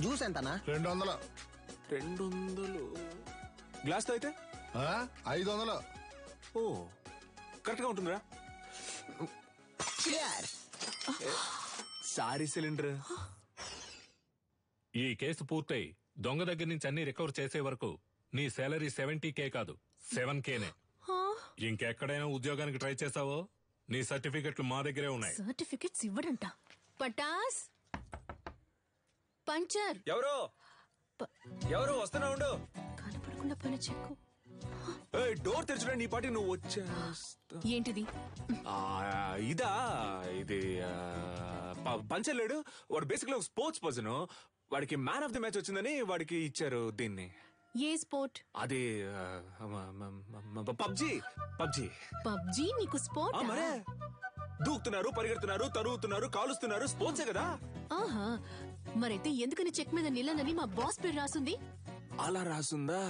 Juice ఎంతనా? 200. 200 glass తో అయితే 500. ఓ కరెక్ట్ గా ఉంటుందిరా. Sorry cylinder. ఈ కేసు పూర్తయి దొంగ దగ్గర నుంచి అన్ని రికవర్ చేసే వరకు నీ శాలరీ 70K కాదు 7Kనే. ఇంకెక్కడైనా ఉద్యోగానికి ట్రై చేసావో నీ సర్టిఫికెట్లు మా దగ్గరే ఉన్నాయి. సర్టిఫికెట్స్ ఇవ్వడంట. పటాస్ పంచర్. ఎవరు వస్తున్నా ఉండు. కనపడకుండా పని చెక్కు. డోర్ తెరచుడా నీ పాటి నువ్వు వచ్చేస్తా. ఏంటిది? ఇదా ఇది పంచర్ లేడు వాడు. బేసిక్లీ ఒక స్పోర్ట్స్ పర్సన్. వాడికి మ్యాన్ ఆఫ్ ది మ్యాచ్ వచ్చిందని వాడికి ఇచ్చారు దీన్ని. ఏ స్పోర్ట్? అది పబ్జీ. పబ్జీ నీకు స్పోర్ట్? మరే దూకుతున్నారు, పరిగెడుతున్నారు, తరుగుతున్నారు, కాలుస్తున్నారు. స్పోర్ట్సే కదా. ఆహా, మరైతే ఎందుకని చెక్ మీద నిలనని మా బాస్ పేరు రాసుంది? అలా రాసుందా?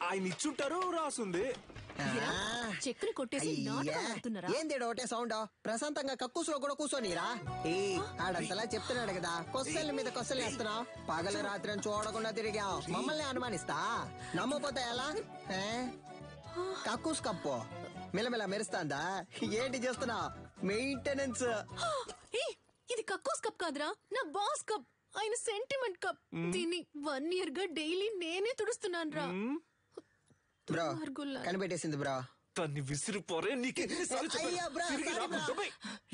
ఆయన ఇచ్చుంటారు, రాసుంది. చెక్కుని కొట్టేసి నాటకం ఆడుతున్నారా? ఏంది ఒకటే సౌండ్? ప్రశాంతంగా కక్కుసులో కూడా కూర్చోనిరా. ఆడంతలా చెప్తున్నాడు కదా, కొస్సల మీద కొస్సలు వేస్తున్నావు. పగలు రాత్రి చూడకుండా తిరిగావు, మమ్మల్ని అనుమానిస్తా. నమ్మపోతా ఎలా? కక్కుస్ కప్పు మిలమిల మెరుస్తాందా? ఏంటి చేస్తున్నావు? మెయింటెనెన్స్. ఇది కక్కోస్ కప్ కాదురా, నా బాస్ కప్. ఆయన సెంటిమెంట్ కప్. దీన్ని 1 year గా డైలీ నేనే తుడుస్తున్నాను రా. బ్రో కనిపెట్టేసింది బ్రో. తన్ని విసిరిపోరే.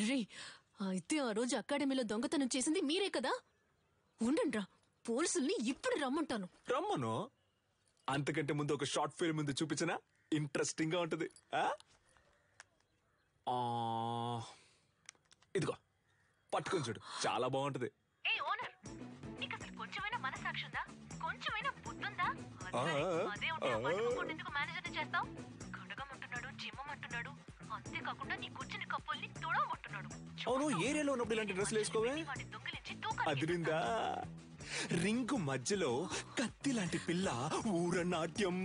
రే అయితే ఆ రోజు అకాడమీలో దొంగతనం చేసింది మీరే కదా? ఉండండి రా, పోలీసుల్ని ఇప్పుడు రమ్మంటాను. రమ్మను. అంతకంటే ముందు ఒక షార్ట్ ఫిల్మ్ ముందు చూపించనా? ఇంట్రెస్టింగ్ గా ఉంటది. ఇదిగో పట్టుకొని చూడు, చాలా బాగుంటది. కొంచెమైనా మనసాక్షి ఉందా? కొంచెమైనా బుద్ధుందా? అదే ఉంటే ఎందుకు మేనేజర్ చేస్తావు? కడగమంటున్నాడు, చిమ్మమంటున్నాడు. అంతేకాకుండా నీ కూర్చుని కప్పుల్ని తుడవమంటున్నాడు. అవును, ఏరియాలో ఉన్నప్పుడు ఇలాంటి డ్రెస్సులు వేసుకోవే? అదిరిందా? రింగు మధ్యలో కత్తి లాంటి పిల్ల ఊరనాట్యం.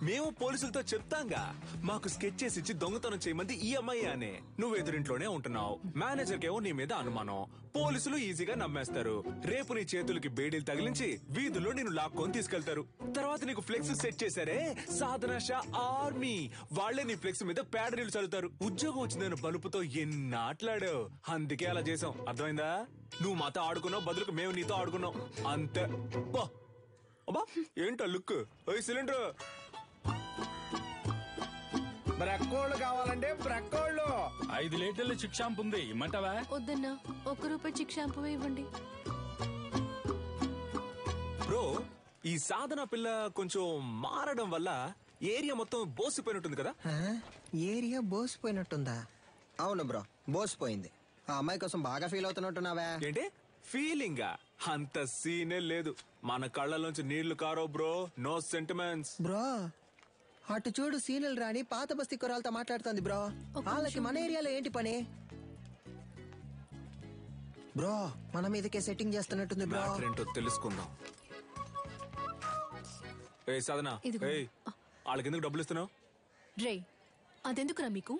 మేము పోలీసులతో చెప్తాంగా, మాకు స్కెచ్ చేసి ఇచ్చి దొంగతనం చేయమంది ఈ అమ్మాయి అనే. నువ్వు ఎదురింట్లోనే ఉంటున్నావు, మేనేజర్ కేమో నీ మీద అనుమానం. పోలీసులు ఈజీగా నమ్మేస్తారు. రేపు నీ చేతులకి బేడీలు తగిలించి వీధుల్లో నేను లాక్కొని తీసుకెళ్తారు. తర్వాత నీకు ఫ్లెక్స్ సెట్ చేశారే, సాధన షా ఆర్మీ, వాళ్లే నీ ఫ్లెక్స్ మీద పేడ నీళ్లు చల్లుతారు. ఉద్యోగం వచ్చిందని బలుపుతో ఎన్నాట్లాడావు. అందుకే అలా చేసాం, అర్థమైందా? నువ్వు మాతో ఆడుకున్నావు, బదులుకు మేము నీతో ఆడుకున్నాం అంతే. అబ్బా ఏంటో లుక్. సిలిండర్ బ్రక్కోళ్ళు కావాలంటే బ్రక్కోళ్ళు. 5 లీటర్ల చిక్ షాంపూ ఉంది, ఇమ్మంటావా? వద్దన్నా, ₹1 చిక్ షాంపూ ఇవ్వండి. బ్రో, ఈ సాధన పిల్ల కొంచెం మారడం వల్ల ఏరియా మొత్తం బోసిపోయినట్టుంది కదా? ఏరియా బోసిపోయినట్టుందా? అవును బ్రో, బోసిపోయింది. ఆ అమ్మాయి కోసం బాగా ఫీల్ అవుతున్నట్టున్నావా? ఏంటి ఫీలింగా? అంత సీనే లేదు. మన కళ్ళలోంచి నీళ్లు కారో బ్రో. No sentiments bro. అటు చూడు, సీనియల్ రాణి పాత బస్తీ కురాలతో మాట్లాడుతుంది బ్రో. వాళ్ళకి మన ఏరియాలో ఏంటి పని బ్రో? మన మీదకే సెట్టింగ్ చేస్తున్నట్టుంది బ్రో. ఏంటో తెలుసుకుందాం. ఏ సాధన, వాళ్ళకి ఎందుకు డబ్బులు ఇస్తున్నావు? రే అదెందుకురా మీకు?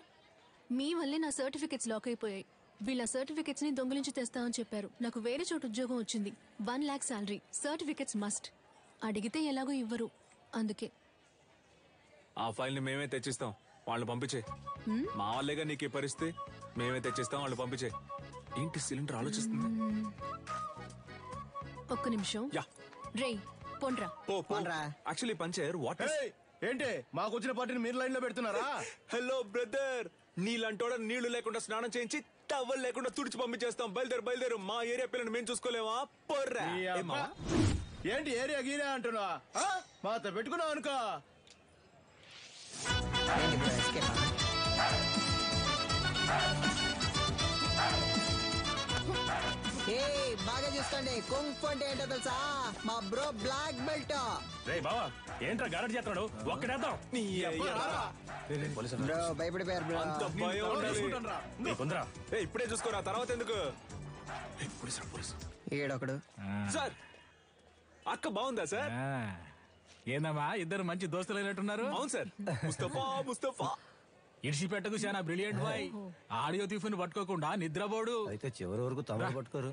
మీ వల్లే నా సర్టిఫికెట్స్ లాక్ అయిపోయాయి. వీళ్ళ సర్టిఫికెట్స్ ని దొంగిలించి తెస్తామని చెప్పారు. నాకు వేరే చోటు ఉద్యోగం వచ్చింది. 1 lakh శాలరీ. Certificates must. అడిగితే ఎలాగో ఇవ్వరు, అందుకే. ఆ ఫైల్ ని మేమే తెచ్చిస్తాం, వాళ్ళు పంపించే. మా వాళ్ళేగా నీకు పరిస్థితి. మేమే తెచ్చిస్తాం, వాళ్ళు పంపించే. ఏంటి సిలిండర్ ఆలోచిస్తుంది? ఒక్క నిమిషం. యా రే పోండ్రా. యాక్చువల్లీ పంచర్ వాట్ ఏంటి మాకు వచ్చిన పార్టీని మీరు లైన్ లో పెడుతున్నారా? హలో బ్రదర్, నీళ్ళంటోడ నీళ్లు లేకుండా స్నానం చేయించి టవల్ లేకుండా తుడిచి పంపించేస్తాం. బయలుదేరు. మా ఏరియా పిల్లని మేము చూసుకోలేమా? పొర్రా. ఏంటి ఏరియా గీరియా అంటున్నా? మాతో పెట్టుకున్నావు అనుకో. బాగా చూసుకోండి. కుంఫ్ అంటే ఏంటో తెలుసా? మా బ్రో బ్లాక్ బెల్ట్. రే బావా, ఏంట్రా గారడ్ చేస్తున్నాడు? ఒక్కడేద్దాం. బ్రో భయపడిపోయారు బ్రో. అంత భయం ఉండాలి. ఇప్పుడే చూసుకోరా, తర్వాత ఎందుకు? ఏడొకడు. సార్ అక్క బాగుందా సార్? ఏందమ్మా, ఇద్దరు మంచి దోస్తులు అయినట్టున్నారు. అవును సార్. ముస్తఫా ఇడిచిపెట్టకు, చాలా బ్రిలియంట్ బాయ్. ఆడియో తీఫుని పట్టుకోకుండా నిద్రపోడు. అయితే చివరి వరకు తమ పట్టుకోరు.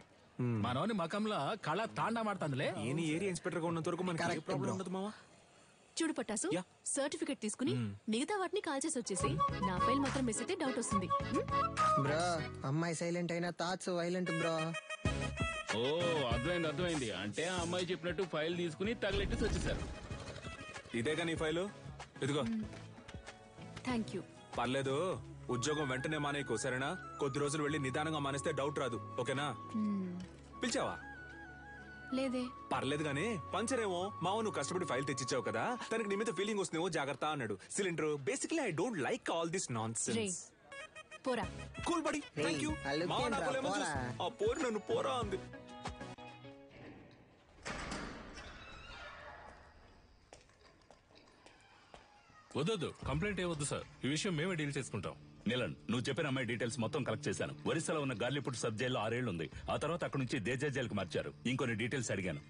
మనోని మకంలో కళ తాండా మాడుతుందిలే. ఏని ఏరియా ఇన్స్పెక్టర్ గా ఉన్నంత వరకు మనకి ఏ Correct, ప్రాబ్లం bro. ఉండదు మావా. చూడు పట్టాసు, యా. సర్టిఫికెట్ తీసుకుని మిగతా వాటిని కాల్ చేసి వచ్చేసి నా ఫైల్ మాత్రం మిస్ అయితే డౌట్ వస్తుంది. బ్రో అమ్మాయి సైలెంట్ అయినా థాట్స్ వైలెంట్ బ్రో. ఓ అర్థమైంది. అంటే ఆ అమ్మాయి చెప్పినట్టు ఫైల్ తీసుకుని తగలెట్టేసి వచ్చేసారు. ఇదేగా నీ ఫైలు, ఇదిగో. Thank you. పర్లేదు, ఉద్యోగం వెంటనే మానేయకు, సరేనా? కొద్ది రోజులు వెళ్ళి నిదానంగా మానేస్తే డౌట్ రాదు, ఓకేనా? పిలిచావా? లేదే. పర్లేదు గానీ పంచర్ ఏమో మావ నువ్వు కష్టపడి ఫైల్ తెచ్చిచ్చావు కదా, తనకి నీ మీద ఫీలింగ్ వస్తుందేమో జాగ్రత్త అన్నాడు. Cylinder basically I don't like all this non రే సెన్స్. పోరా. Cool buddy, thank you. Hey, మావ అల్లుకేంట్రా, నాకు లెమన్ పోరా. జ్యూస్. ఆ పోరు నన్ను పోరా అంది. వద్దు, కంప్లైంట్ ఏ వద్దు సార్. ఈ విషయం మేమే డీల్ చేసుకుంటాం. నీలన్, నువ్వు చెప్పిన అమ్మాయి డీటెయిల్స్ మొత్తం కలెక్ట్ చేశాను. ఒరిస్సాలో ఉన్న గార్లీపుట్ సబ్ జైల్లో 6 ఏళ్లు ఉంది. ఆ తర్వాత అక్కడ నుంచి దేజా జైలుకి మార్చారు. ఇంకొన్ని డీటెయిల్స్ అడిగాను.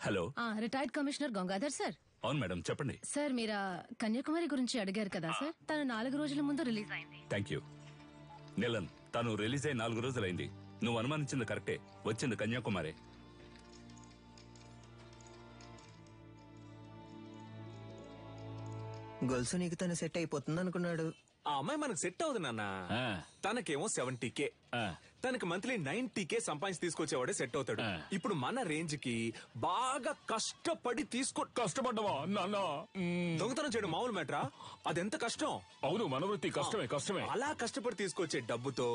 Hello, retired commissioner Gangadhar sir. అవును మేడం, చెప్పండి. సార్ మీరు కన్యాకుమారి గురించి అడిగారు కదా సార్, తను 4 రోజుల ముందు రిలీజ్ అయింది. Thank you. నీలన్, తను రిలీజ్ అయి 4 రోజులైంది. నువ్వు అనుమానించింది కరెక్టే, వచ్చింది కన్యాకుమారి. గొలుసు నీకు తను సెట్ అయిపోతుంది అనుకున్నాడు. ఆ అమ్మాయి మనకు సెట్ అవుతుంది నాన్న. తనకేమో 70K, తనకి మంత్లీ 90K సంపాదించి తీసుకొచ్చేవాడే సెట్ అవుతాడు. ఇప్పుడు మన రేంజ్ కి బాగా కష్టపడి కష్టపడ్డవా నాన్న? దొంగతనం చేయడం మామూలు మ్యాటరా? అదెంత కష్టం. అవును, మన వృత్తి కష్టమే. అలా కష్టపడి తీసుకొచ్చే డబ్బుతో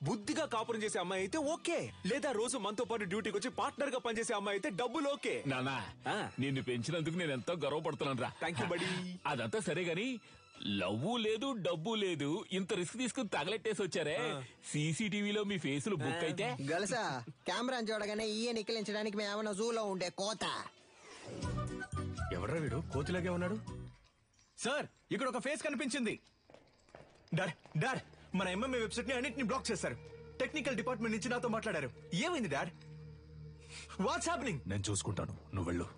బుద్ధిగా కాపురం చేసే అమ్మాయి అయితే ఓకే, లేదా రోజు మనతో పాటు డ్యూటీకి వచ్చి పార్ట్నర్ గా పనిచేసే అమ్మాయి అయితే డబ్బులు ఓకే. నానా, నిన్ను పెంచినందుకు నేను ఎంతో గర్వపడుతున్నాను రా. థ్యాంక్ యూ బడి. అదంతా సరే గాని లవ్వు లేదు, డబ్బు లేదు, ఇంత రిస్క్ తీసుకుని తగలెట్టేసి వచ్చారే. సీసీటీవీలో మీ ఫేసులు బుక్ అయితే గొలుసా కెమెరాని చూడగానే ఈయ నిక్కిలించడానికి మేమన్నా జూలో ఉండే కోత. ఎవడ్రా వీడు కోతిలాగే ఉన్నాడు? సార్, ఇక్కడ ఒక ఫేస్ కనిపించింది. డాడ్, మన ఎంఎంఏ వెబ్సైట్ ని అన్నింటినీ బ్లాక్ చేశారు. టెక్నికల్ డిపార్ట్మెంట్ నుంచి నాతో మాట్లాడారు. ఏమైంది డాడ్? What's happening? నేను చూసుకుంటాను, నువ్వు వెళ్ళు.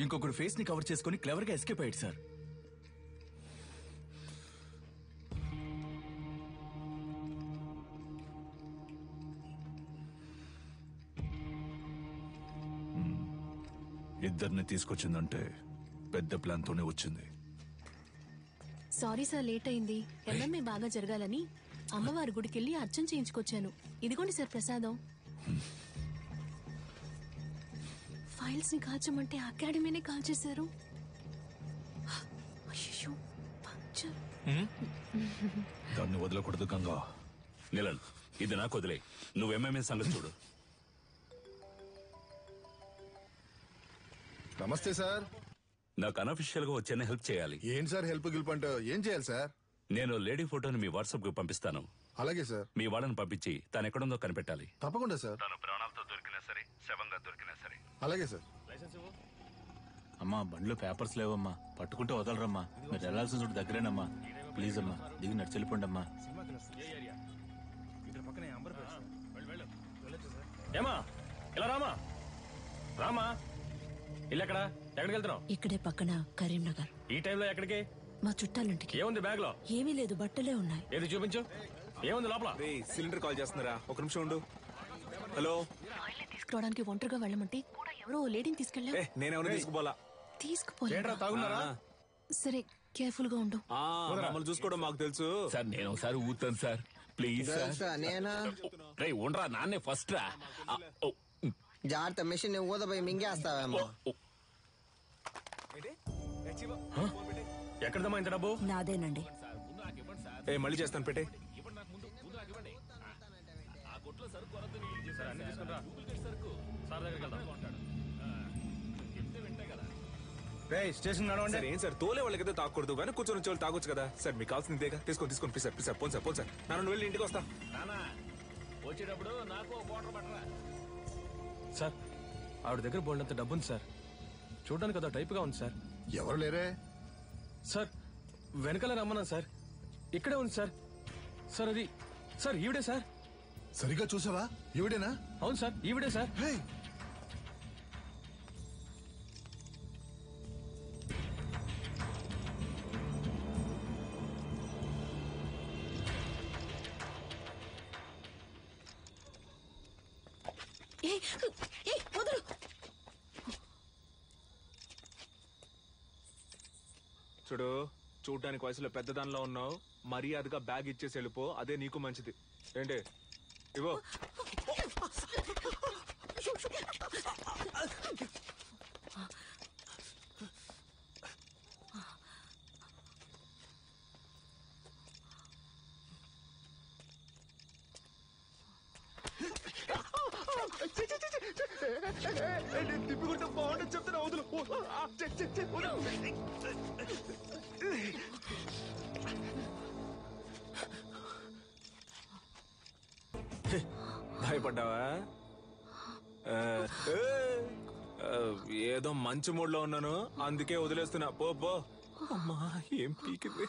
ఇంకొకడు ఫేస్ ని కవర్ చేసుకుని క్లవర్ గా ఎస్కేప్ అయ్యాడు సార్. ఇద్దరిని తీసుకొచ్చిందంటే పెద్ద ప్లాన్ తోనే వచ్చింది. సారీ సార్, లేట్ అయింది. ఎంఎంఏ బాగా జరగాలని అమ్మవారి గుడికెళ్ళి అర్చన చేయించుకొచ్చాను. ఇదిగోండి సార్ ప్రసాదం. ఫైల్స్ ని కాల్చమంటే అకాడమీనే కాల్చేశారు. అయ్యో, పంచర్. దాన్ని వదలకూడదు గంగా. నీలన్, ఇది నాకు వదిలే. నువ్వు ఎంఎంఏ సంగతి చూడు. నమస్తే సార్. నాకు అనఫిషియల్ గా వచ్చేనే హెల్ప్ చేయాలి. ఏంటి సార్ హెల్ప్ గిల్ప్ అంటే ఏం చేయాలి సార్? నేను లేడీ ఫోటోని మీ వాట్సాప్ కి పంపిస్తాను. అలాగే సార్. మీ వాళ్ళని పంపించి తను ఎక్కడుందో కనిపెట్టాలి. తప్పకుండా సార్. తను ప్రాణాలతో దొరికినా సరే, శవంగా దొరికినా సరే. అలాగే సార్. అమ్మా, బండ్లో పేపర్స్ లేవమ్మా, పట్టుకుంటే వదలరమ్మా. మీరు వెళ్లాల్సిన చోటు దగ్గరేనమ్మా. ప్లీజ్ అమ్మా, దిగి నడిచెళ్ళిపోండి అమ్మా. ఏమా ఇలా రామా ఇల్లు ఎక్కడా? ఎక్కడికి వెళ్తున్నావు? ఇక్కడే పక్కన కరీంనగర్. ఈ టైంలో ఎక్కడికి? మా చుట్టాలింటికి. ఏముంది బ్యాగ్ లో? ఏమీ లేదు, బట్టలే ఉన్నాయి. ఏది చూపించు. ఏముంది లోపల? సిలిండర్ కాల్ చేస్తున్నారా? ఒక నిమిషం ఉండు. హలో. తీసుకురావడానికి ఒంటరిగా వెళ్ళమంటే కూడా ఎవరో లేడీని తీసుకెళ్ళా. నేనేమన్నా తీసుకుపోలా. తీసుకుపోలే. తాగున్నారా? సరే, కేర్ఫుల్ గా ఉండు. మమ్మల్ని చూసుకోవడం మాకు తెలుసు సార్, నేను ఒకసారి ఊతాను సార్, ప్లీజ్ సార్. గొలుసా నేనా? రే ఉండరా, నాన్నే ఫస్ట్ రా. జాగ్రత్త, మిషన్ ఊదపోయి మింగేస్తావేమో. ఎక్కడదమ్మా ఇంత డబ్బు? నాదేనండి. మళ్ళీ చేస్తాను, పెట్టే. స్టేషన్ నడవండి. సార్ ఏం సార్, తోలే వాళ్ళకైతే తాకూడదు, వెనక కూర్చొని వచ్చే వాళ్ళు తాగొచ్చు కదా సార్. మీకు కావాల్సింది ఇదేగా. తీసుకోండి please sir, please sir. Phone sir. నన్ను వెళ్ళి ఇంటికి వస్తా. వచ్చేటప్పుడు నాకు వాటర్ పట్టరా. సార్, ఆవిడ దగ్గర బోల్డంత డబ్బు ఉంది సార్. చూడడానికి అదో టైప్ గా ఉంది సార్. ఎవరు లేరే? సార్, వెనకాల రమ్మన్నా సార్. ఇక్కడే ఉంది సార్. సార్ అది సార్, ఈవిడే సార్. సరిగా చూసావా? ఈవిడేనా? అవును సార్, ఈవిడే సార్. హే, వదులు. చూడు, చూడ్డానికి వయసులో పెద్దదానిలో ఉన్నావు. మర్యాదగా బ్యాగ్ ఇచ్చేసి వెళ్ళిపో, అదే నీకు మంచిది. ఏంటి ఇవో. తిప్పుకుంటే బాగుంటుంది చెప్తున్నా. వదులు. భయపడ్డావా? ఏదో మంచి మూడ్ లో ఉన్నాను, అందుకే వదిలేస్తున్నా. పో పో. అమ్మా, ఏం పీకింది.